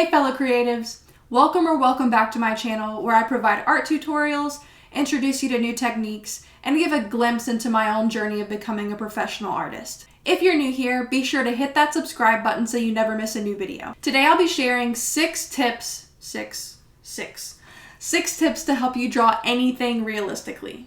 Hey fellow creatives, welcome back to my channel where I provide art tutorials, introduce you to new techniques, and give a glimpse into my own journey of becoming a professional artist. If you're new here, be sure to hit that subscribe button so you never miss a new video. Today I'll be sharing six tips to help you draw anything realistically.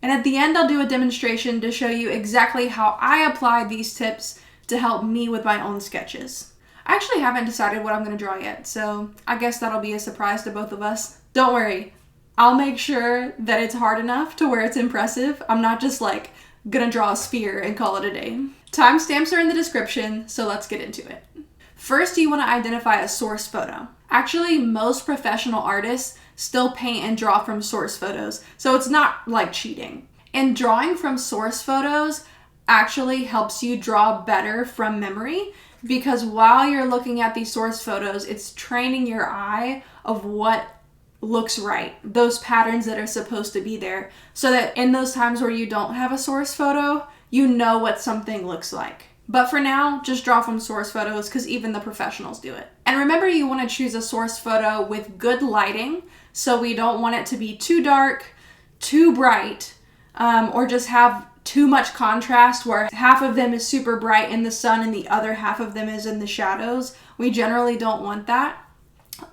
And at the end I'll do a demonstration to show you exactly how I apply these tips to help me with my own sketches. I actually haven't decided what I'm going to draw yet, so I guess that'll be a surprise to both of us. Don't worry, I'll make sure that it's hard enough to where it's impressive. I'm not just like gonna draw a sphere and call it a day. Timestamps are in the description, so let's get into it. First, you want to identify a source photo. Actually, most professional artists still paint and draw from source photos, so it's not like cheating. And drawing from source photos actually helps you draw better from memory, because while you're looking at these source photos, it's training your eye of what looks right, those patterns that are supposed to be there, so that in those times where you don't have a source photo, you know what something looks like. But for now, just draw from source photos because even the professionals do it. And remember, you want to choose a source photo with good lighting, so we don't want it to be too dark, too bright, or just have too much contrast where half of them is super bright in the sun and the other half of them is in the shadows. We generally don't want that.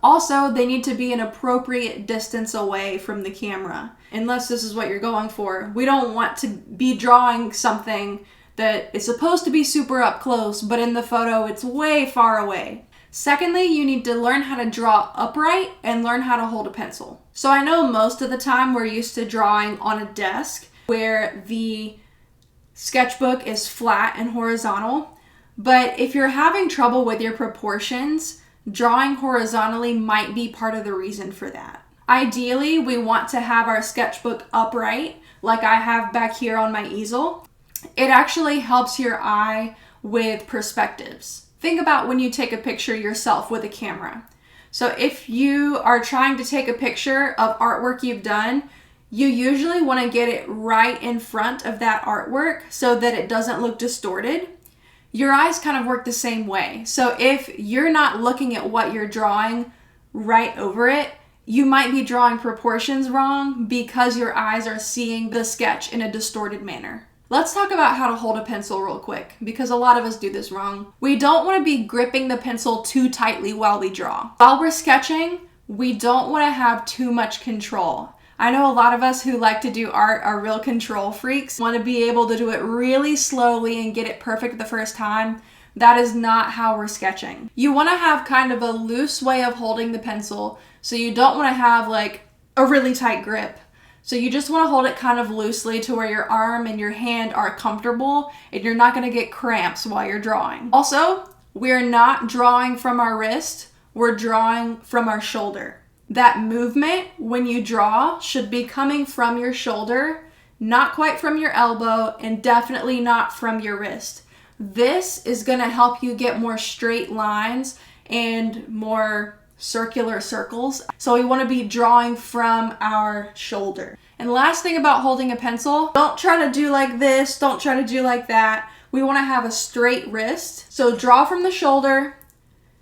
Also, they need to be an appropriate distance away from the camera, unless this is what you're going for. We don't want to be drawing something that is supposed to be super up close, but in the photo it's way far away. Secondly, you need to learn how to draw upright and learn how to hold a pencil. So I know most of the time we're used to drawing on a desk where the sketchbook is flat and horizontal, but if you're having trouble with your proportions, drawing horizontally might be part of the reason for that. Ideally, we want to have our sketchbook upright, like I have back here on my easel. It actually helps your eye with perspectives. Think about when you take a picture yourself with a camera. So if you are trying to take a picture of artwork you've done, you usually want to get it right in front of that artwork so that it doesn't look distorted. Your eyes kind of work the same way. So if you're not looking at what you're drawing right over it, you might be drawing proportions wrong because your eyes are seeing the sketch in a distorted manner. Let's talk about how to hold a pencil real quick, because a lot of us do this wrong. We don't want to be gripping the pencil too tightly while we draw. While we're sketching, we don't want to have too much control. I know a lot of us who like to do art are real control freaks, want to be able to do it really slowly and get it perfect the first time. That is not how we're sketching. You want to have kind of a loose way of holding the pencil, so you don't want to have like a really tight grip. So you just want to hold it kind of loosely to where your arm and your hand are comfortable and you're not going to get cramps while you're drawing. Also, we're not drawing from our wrist, we're drawing from our shoulder. That movement when you draw should be coming from your shoulder, not quite from your elbow, and definitely not from your wrist. This is going to help you get more straight lines and more circular circles. So we want to be drawing from our shoulder. And last thing about holding a pencil, don't try to do like this, don't try to do like that. We want to have a straight wrist. So draw from the shoulder,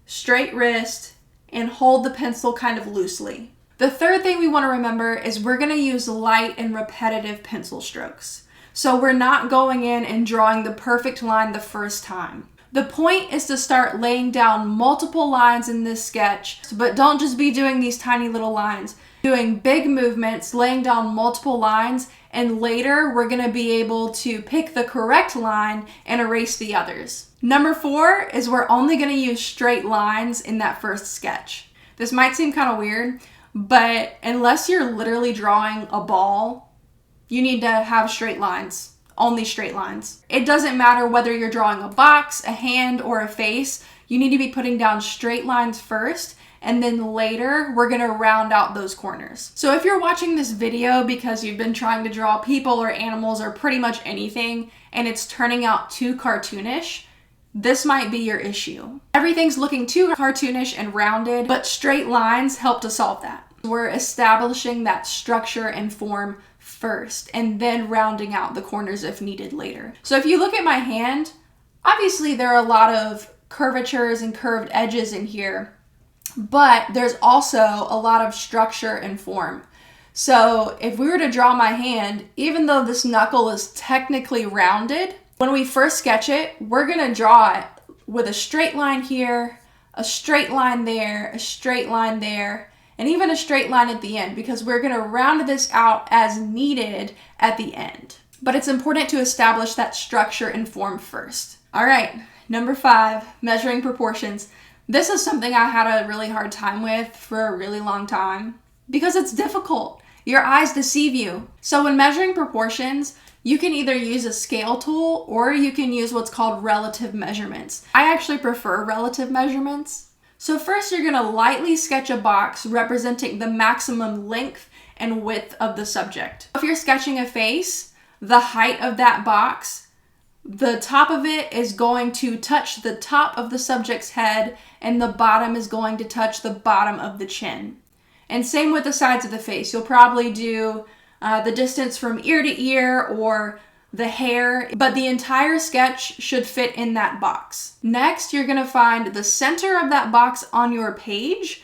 straight wrist, and hold the pencil kind of loosely. The third thing we want to remember is we're going to use light and repetitive pencil strokes. So we're not going in and drawing the perfect line the first time. The point is to start laying down multiple lines in this sketch, but don't just be doing these tiny little lines. Doing big movements, laying down multiple lines, and later we're going to be able to pick the correct line and erase the others. Number 4 is we're only going to use straight lines in that first sketch. This might seem kind of weird, but unless you're literally drawing a ball, you need to have straight lines. Only straight lines. It doesn't matter whether you're drawing a box, a hand, or a face. You need to be putting down straight lines first, and then later we're going to round out those corners. So if you're watching this video because you've been trying to draw people or animals or pretty much anything and it's turning out too cartoonish, this might be your issue. Everything's looking too cartoonish and rounded, but straight lines help to solve that. We're establishing that structure and form first, and then rounding out the corners if needed later. So if you look at my hand, obviously there are a lot of curvatures and curved edges in here, but there's also a lot of structure and form. So if we were to draw my hand, even though this knuckle is technically rounded, when we first sketch it, we're gonna draw it with a straight line here, a straight line there, a straight line there, and even a straight line at the end, because we're gonna round this out as needed at the end. But it's important to establish that structure and form first. All right, number 5, measuring proportions. This is something I had a really hard time with for a really long time because it's difficult. Your eyes deceive you. So when measuring proportions, you can either use a scale tool or you can use what's called relative measurements. I actually prefer relative measurements. So first you're gonna lightly sketch a box representing the maximum length and width of the subject. If you're sketching a face, the height of that box, the top of it is going to touch the top of the subject's head and the bottom is going to touch the bottom of the chin. And same with the sides of the face. You'll probably do the distance from ear to ear or the hair, but the entire sketch should fit in that box. Next, you're gonna find the center of that box on your page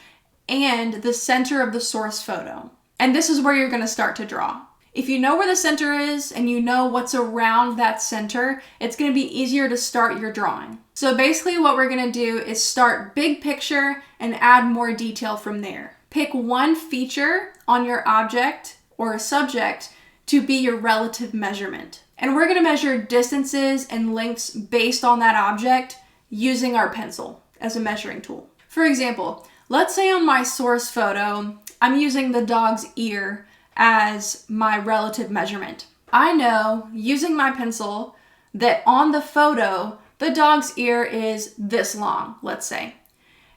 and the center of the source photo. And this is where you're gonna start to draw. If you know where the center is and you know what's around that center, it's gonna be easier to start your drawing. So basically what we're gonna do is start big picture and add more detail from there. Pick one feature on your object or subject to be your relative measurement. And we're gonna measure distances and lengths based on that object using our pencil as a measuring tool. For example, let's say on my source photo, I'm using the dog's ear as my relative measurement. I know using my pencil that on the photo, the dog's ear is this long, let's say.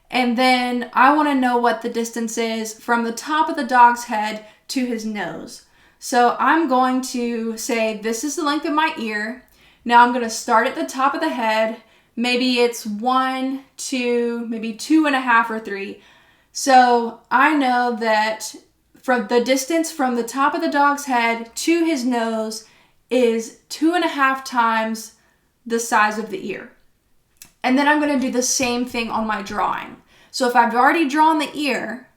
And then I wanna know what the distance is from the top of the dog's head to his nose. So I'm going to say, this is the length of my ear. Now I'm gonna start at the top of the head. Maybe it's 1, 2, maybe 2.5 or 3. So I know that from the distance from the top of the dog's head to his nose is 2.5 times the size of the ear. And then I'm gonna do the same thing on my drawing. So if I've already drawn the ear,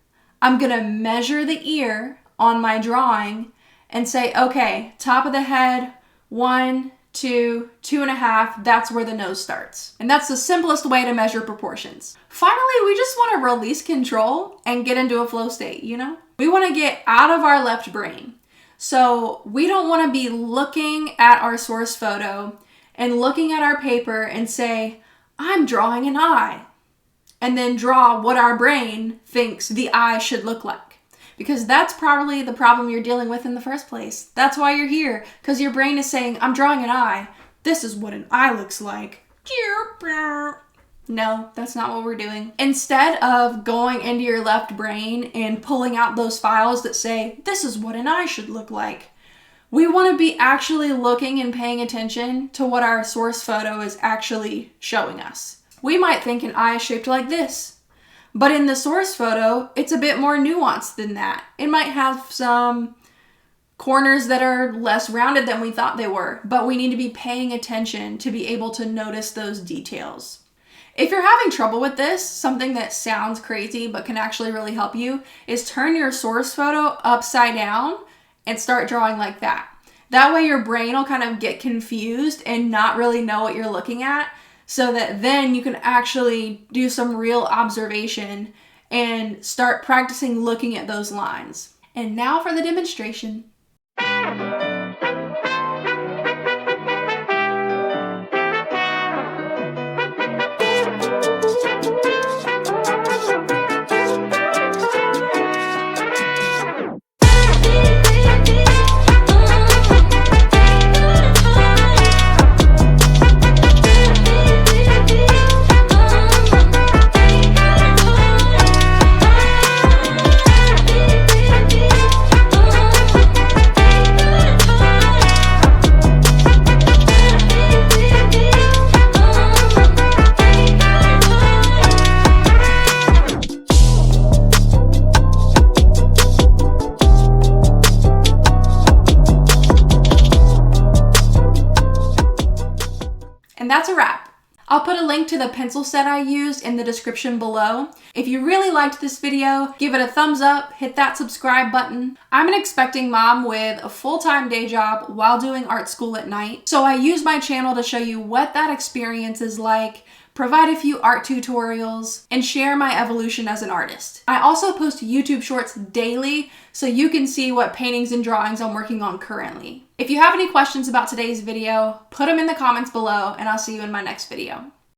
I'm gonna measure the ear on my drawing and say, okay, top of the head, 1, 2, 2.5, that's where the nose starts. And that's the simplest way to measure proportions. Finally, we just wanna release control and get into a flow state, you know? We wanna get out of our left brain. So we don't wanna be looking at our source photo and looking at our paper and say, I'm drawing an eye, and then draw what our brain thinks the eye should look like. Because that's probably the problem you're dealing with in the first place. That's why you're here, because your brain is saying, I'm drawing an eye. This is what an eye looks like. No, that's not what we're doing. Instead of going into your left brain and pulling out those files that say, this is what an eye should look like, we want to be actually looking and paying attention to what our source photo is actually showing us. We might think an eye is shaped like this. But in the source photo, it's a bit more nuanced than that. It might have some corners that are less rounded than we thought they were, but we need to be paying attention to be able to notice those details. If you're having trouble with this, something that sounds crazy but can actually really help you is turn your source photo upside down and start drawing like that. That way your brain will kind of get confused and not really know what you're looking at, so that then you can actually do some real observation and start practicing looking at those lines. And now for the demonstration. And that's a wrap. I'll put a link to the pencil set I used in the description below. If you really liked this video, give it a thumbs up, hit that subscribe button. I'm an expecting mom with a full-time day job while doing art school at night, so I use my channel to show you what that experience is like, provide a few art tutorials, and share my evolution as an artist. I also post YouTube shorts daily so you can see what paintings and drawings I'm working on currently. If you have any questions about today's video, put them in the comments below and I'll see you in my next video.